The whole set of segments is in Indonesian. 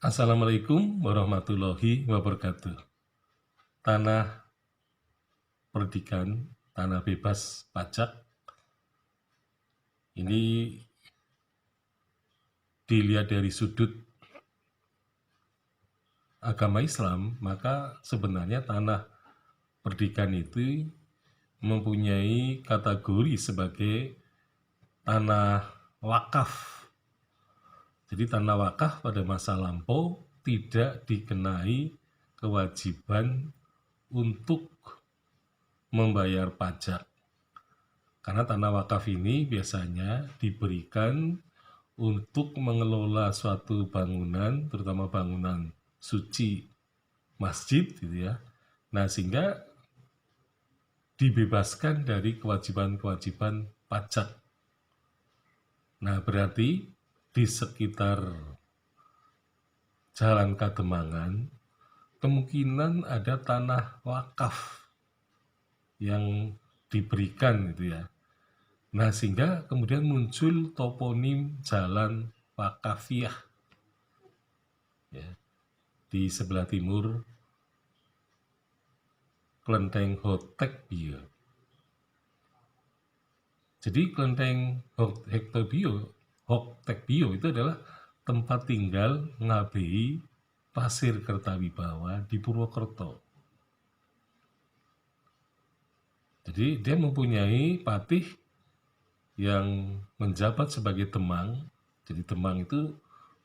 Assalamualaikum warahmatullahi wabarakatuh. Tanah perdikan, tanah bebas pajak, ini dilihat dari sudut agama Islam, maka sebenarnya tanah perdikan itu mempunyai kategori sebagai tanah wakaf. Jadi tanah wakaf pada masa lampau tidak dikenai kewajiban untuk membayar pajak. Karena tanah wakaf ini biasanya diberikan untuk mengelola suatu bangunan, terutama bangunan suci masjid gitu ya. Nah, sehingga dibebaskan dari kewajiban-kewajiban pajak. Nah, berarti di sekitar Jalan Kademangan kemungkinan ada tanah wakaf yang diberikan gitu ya. Nah, sehingga kemudian muncul toponim Jalan Wakafiah ya, di sebelah timur Klenteng Hotekbio. Jadi Klenteng Hotekbio itu adalah tempat tinggal Ngabei Pasir Kertawibawa di Purwokerto. Jadi dia mempunyai patih yang menjabat sebagai temang. Jadi temang itu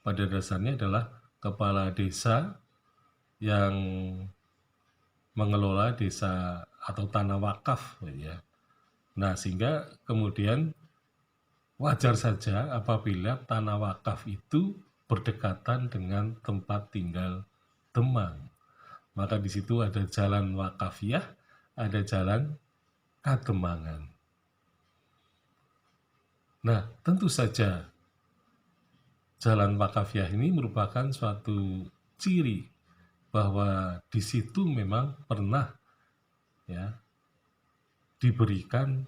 pada dasarnya adalah kepala desa yang mengelola desa atau tanah wakaf ya. Nah, sehingga kemudian wajar saja apabila tanah wakaf itu berdekatan dengan tempat tinggal temang. Maka di situ ada jalan wakafiah, ada jalan kademangan. Nah, tentu saja jalan wakafiah ini merupakan suatu ciri bahwa di situ memang pernah ya diberikan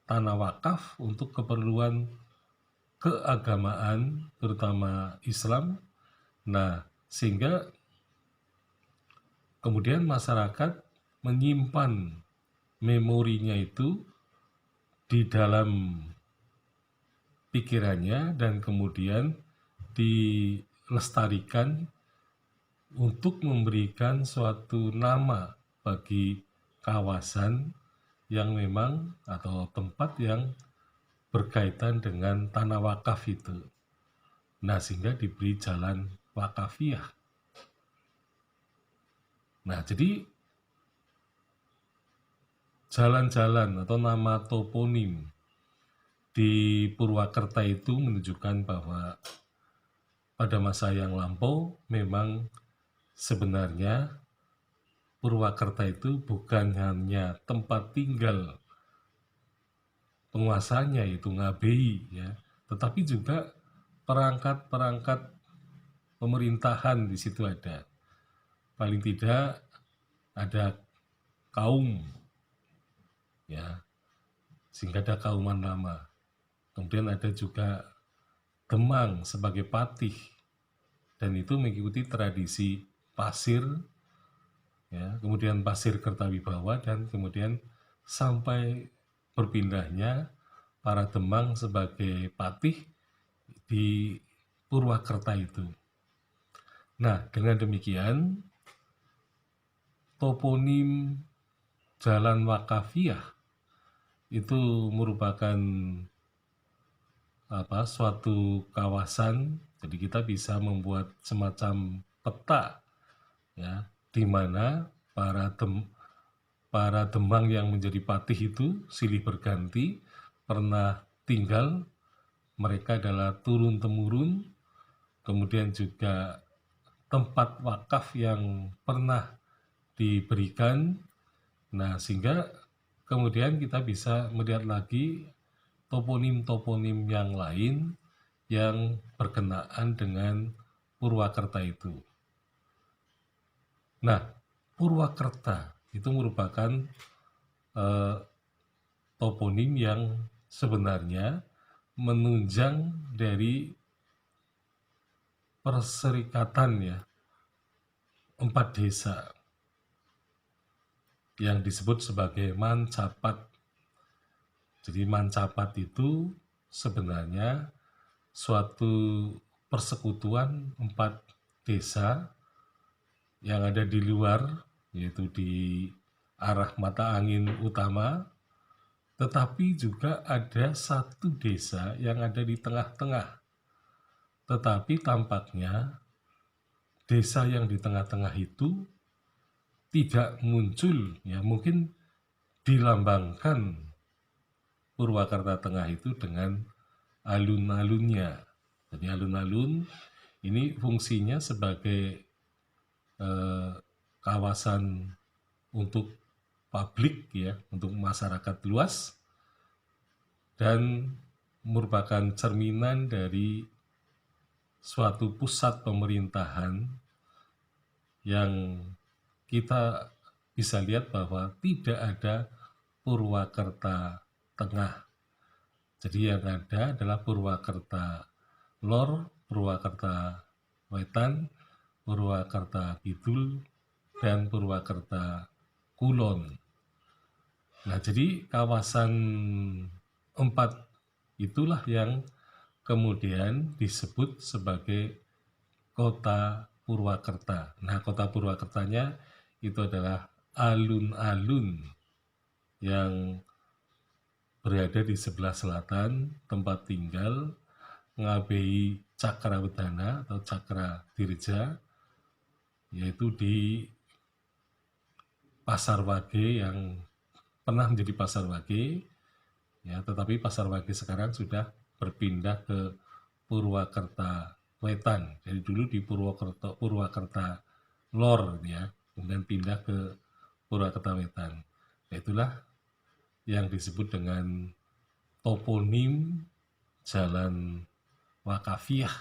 tanah wakaf untuk keperluan keagamaan terutama Islam. Nah, sehingga kemudian masyarakat menyimpan memorinya itu di dalam pikirannya dan kemudian dilestarikan untuk memberikan suatu nama bagi kawasan yang memang atau tempat yang berkaitan dengan tanah wakaf itu. Nah, sehingga diberi jalan wakafiah. Nah, jadi jalan-jalan atau nama toponim di Purwakarta itu menunjukkan bahwa pada masa yang lampau memang sebenarnya Purwakarta itu bukan hanya tempat tinggal penguasanya yaitu Ngabei ya, tetapi juga perangkat-perangkat pemerintahan di situ ada. Paling tidak ada kaum ya, sehingga ada kauman lama. Kemudian ada juga Demang sebagai patih dan itu mengikuti tradisi pasir ya, kemudian Pasir Kertawibawa dan kemudian sampai berpindahnya para Demang sebagai patih di Purwakarta itu. Nah, dengan demikian toponim Jalan Wakafiah itu merupakan suatu kawasan, jadi kita bisa membuat semacam peta ya, di mana para demang yang menjadi patih itu silih berganti pernah tinggal, mereka adalah turun-temurun, kemudian juga tempat wakaf yang pernah diberikan. Nah, sehingga kemudian kita bisa melihat lagi toponim-toponim yang lain yang berkenaan dengan Purwakarta itu. Nah, Purwakarta itu merupakan toponim yang sebenarnya menunjang dari perserikatan ya, 4 desa yang disebut sebagai Mancapat. Jadi Mancapat itu sebenarnya suatu persekutuan 4 desa yang ada di luar, yaitu di arah mata angin utama, tetapi juga ada satu desa yang ada di tengah-tengah. Tetapi tampaknya desa yang di tengah-tengah itu tidak muncul, ya mungkin dilambangkan Purwakarta Tengah itu dengan alun-alunnya. Jadi alun-alun ini fungsinya sebagai kawasan untuk publik ya, untuk masyarakat luas, dan merupakan cerminan dari suatu pusat pemerintahan yang kita bisa lihat bahwa tidak ada Purwakarta Tengah. Jadi yang ada adalah Purwakarta Lor, Purwakarta Wetan, Purwakarta Kidul, dan Purwakarta Kulon. Nah, jadi kawasan 4 itulah yang kemudian disebut sebagai Kota Purwakarta. Nah, Kota Purwakartanya itu adalah alun-alun yang berada di sebelah selatan tempat tinggal Ngabei Cakrawedana atau Cakra Dirja, yaitu di Pasar Wage yang pernah menjadi Pasar Wage, ya, tetapi Pasar Wage sekarang sudah berpindah ke Purwakarta Wetan. Jadi dulu di Purwakarta Lor ya, kemudian pindah ke Purwakarta Wetan. Itulah yang disebut dengan toponim Jalan Wakafiah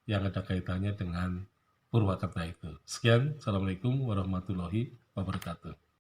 yang ada kaitannya dengan Purwakarta itu. Sekian, Assalamualaikum warahmatullahi wabarakatuh.